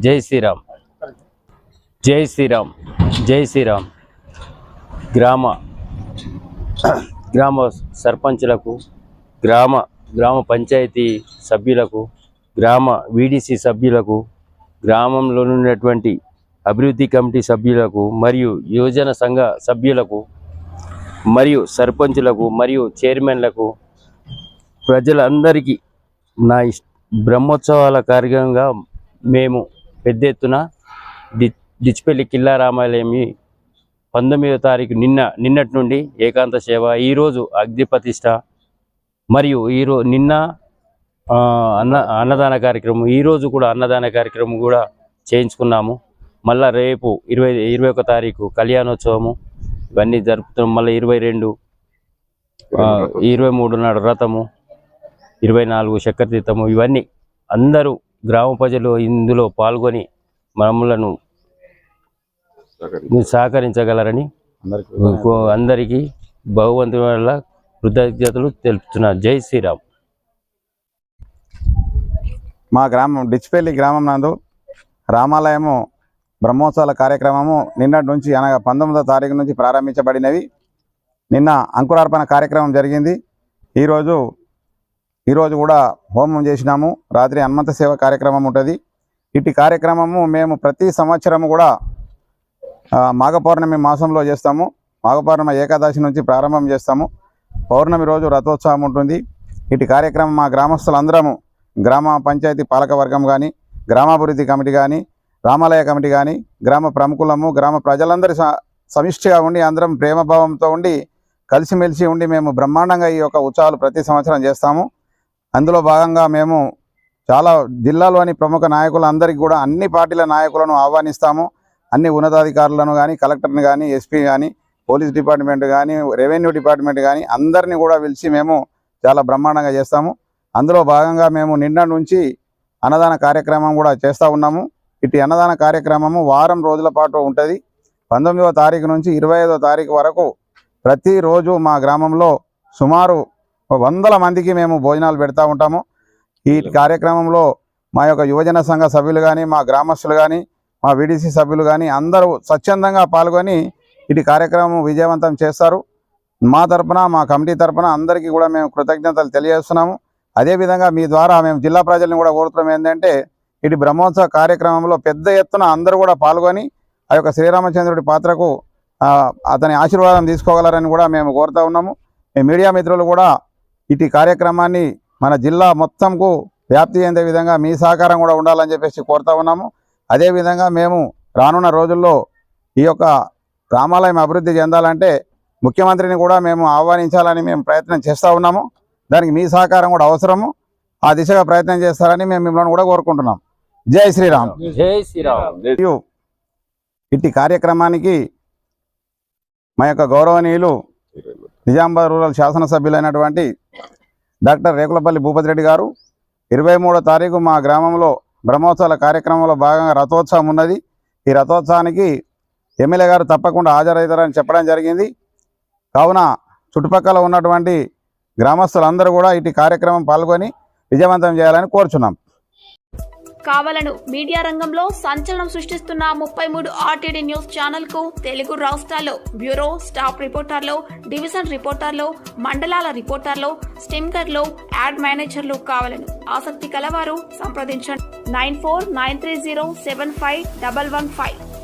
జై శ్రీరామ్, జై శ్రీరామ్, జై శ్రీరామ్. గ్రామ సర్పంచులకు, గ్రామ పంచాయతీ సభ్యులకు, గ్రామ వీడీసీ సభ్యులకు, గ్రామంలో ఉన్నటువంటి అభివృద్ధి కమిటీ సభ్యులకు మరియు యువజన సంఘ సభ్యులకు మరియు సర్పంచులకు మరియు చైర్మన్లకు, ప్రజలందరికీ నా బ్రహ్మోత్సవాల కార్యక్రమంగా మేము పెద్ద ఎత్తున డిచ్పల్లి కిల్లా రామాలయం 19వ తారీఖు నిన్నటి నుండి ఏకాంత సేవ, ఈరోజు అగ్ని ప్రతిష్ట మరియు నిన్న అన్నదాన కార్యక్రమం, ఈరోజు కూడా అన్నదాన కార్యక్రమం కూడా చేయించుకున్నాము. మళ్ళీ రేపు 21వ తారీఖు కళ్యాణోత్సవము ఇవన్నీ జరుపుతున్నాం. మళ్ళీ 22, 23 నాడు రథము, 24 చక్కెర తీర్థము, ఇవన్నీ అందరూ గ్రామ ప్రజలు ఇందులో పాల్గొని మమ్మలను సహకరించగలరని అందరికీ భగవంతుని వల్ల కృతజ్ఞతలు తెలుపుతున్నారు. జై శ్రీరామ్. మా గ్రామం డిచ్పల్లి గ్రామం నందు రామాలయము బ్రహ్మోత్సవాల కార్యక్రమము నిన్నటి నుంచి అనగా 19వ తారీఖు నుంచి ప్రారంభించబడినవి. నిన్న అంకురార్పణ కార్యక్రమం జరిగింది. ఈరోజు కూడా హోమం చేసినాము. రాత్రి హనుమంత సేవ కార్యక్రమం ఉంటుంది. ఇటు కార్యక్రమము మేము ప్రతి సంవత్సరము కూడా మాఘ పౌర్ణమి మాసంలో చేస్తాము. మాఘ పౌర్ణమి ఏకాదశి నుంచి ప్రారంభం చేస్తాము. పౌర్ణమి రోజు రథోత్సవం ఉంటుంది. ఇటు కార్యక్రమం మా గ్రామస్తులందరము, గ్రామ పంచాయతీ పాలక వర్గం కానీ, గ్రామాభివృద్ధి కమిటీ కానీ, రామాలయ కమిటీ కానీ, గ్రామ ప్రముఖులము, గ్రామ ప్రజలందరి సమిష్టిగా ఉండి అందరం ప్రేమభావంతో ఉండి కలిసిమెలిసి ఉండి మేము బ్రహ్మాండంగా ఈ యొక్క ఉత్సవాలు ప్రతి సంవత్సరం చేస్తాము. అందులో భాగంగా మేము చాలా జిల్లాలోని ప్రముఖ నాయకులందరికీ కూడా అన్ని పార్టీల నాయకులను ఆహ్వానిస్తాము. అన్ని ఉన్నతాధికారులను కానీ, కలెక్టర్ని కానీ, ఎస్పీ కానీ, పోలీస్ డిపార్ట్మెంట్ కానీ, రెవెన్యూ డిపార్ట్మెంట్ కానీ అందరినీ కూడా పిలిచి మేము చాలా బ్రహ్మాండంగా చేస్తాము. అందులో భాగంగా మేము నిన్న నుంచి అన్నదాన కార్యక్రమం కూడా చేస్తూ ఉన్నాము. ఇటు అన్నదాన కార్యక్రమము వారం రోజుల పాటు ఉంటుంది. 19వ తారీఖు నుంచి 25వ తారీఖు వరకు ప్రతిరోజు మా గ్రామంలో సుమారు 100 మందికి మేము భోజనాలు పెడతా ఉంటాము. ఈ కార్యక్రమంలో మా యొక్క యువజన సంఘ సభ్యులు కానీ, మా గ్రామస్తులు కానీ, మా వీడీసీ సభ్యులు కానీ అందరూ స్వచ్ఛందంగా పాల్గొని ఇటు కార్యక్రమం విజయవంతం చేస్తారు. మా తరపున, మా కమిటీ తరపున అందరికీ కూడా మేము కృతజ్ఞతలు తెలియజేస్తున్నాము. అదేవిధంగా మీ ద్వారా మేము జిల్లా ప్రజల్ని కూడా కోరుతున్నాం ఏంటంటే ఇటు బ్రహ్మోత్సవ కార్యక్రమంలో పెద్ద ఎత్తున అందరూ కూడా పాల్గొని ఆ యొక్క శ్రీరామచంద్రుడి పాత్రకు అతని ఆశీర్వాదం తీసుకోగలరని కూడా మేము కోరుతా ఉన్నాము. మీ మీడియా మిత్రులు కూడా ఇటు కార్యక్రమాన్ని మన జిల్లా మొత్తంకు వ్యాప్తి చెందే విధంగా మీ సహకారం కూడా ఉండాలని చెప్పేసి కోరుతా ఉన్నాము. అదేవిధంగా మేము రానున్న రోజుల్లో ఈ యొక్క రామాలయం అభివృద్ధి చెందాలంటే ముఖ్యమంత్రిని కూడా మేము ఆహ్వానించాలని మేము ప్రయత్నం చేస్తూ ఉన్నాము. దానికి మీ సహకారం కూడా అవసరము. ఆ దిశగా ప్రయత్నం చేస్తారని మేము మిమ్మల్ని కూడా కోరుకుంటున్నాం. జై శ్రీరామ్. జై శ్రీరామ్. ఇట్టి కార్యక్రమానికి మా యొక్క గౌరవనీయులు నిజామాబాద్ రూరల్ శాసనసభ్యులైనటువంటి డాక్టర్ రేకులపల్లి భూపతి రెడ్డి గారు 23వ తారీఖు మా గ్రామంలో బ్రహ్మోత్సవాల కార్యక్రమంలో భాగంగా రథోత్సవం ఉన్నది. ఈ రథోత్సవానికి ఎమ్మెల్యే గారు తప్పకుండా హాజరవుతారని చెప్పడం జరిగింది. కావున చుట్టుపక్కల ఉన్నటువంటి గ్రామస్తులందరూ కూడా ఇటు కార్యక్రమం పాల్గొని విజయవంతం చేయాలని కోరుచున్నాం. కావలను మీడియా రంగంలో సంచలనం సృష్టిస్తున్న 33 ఆర్టీడీ న్యూస్ ఛానల్ కు తెలుగు రాష్ట్రాల్లో బ్యూరో, స్టాఫ్ రిపోర్టర్లు, డివిజన్ రిపోర్టర్లు, మండలాల రిపోర్టర్లు, స్టింకర్లు, యాడ్ మేనేజర్లు కావాలను. ఆసక్తి కలవారు సంప్రదించండి 9493075115.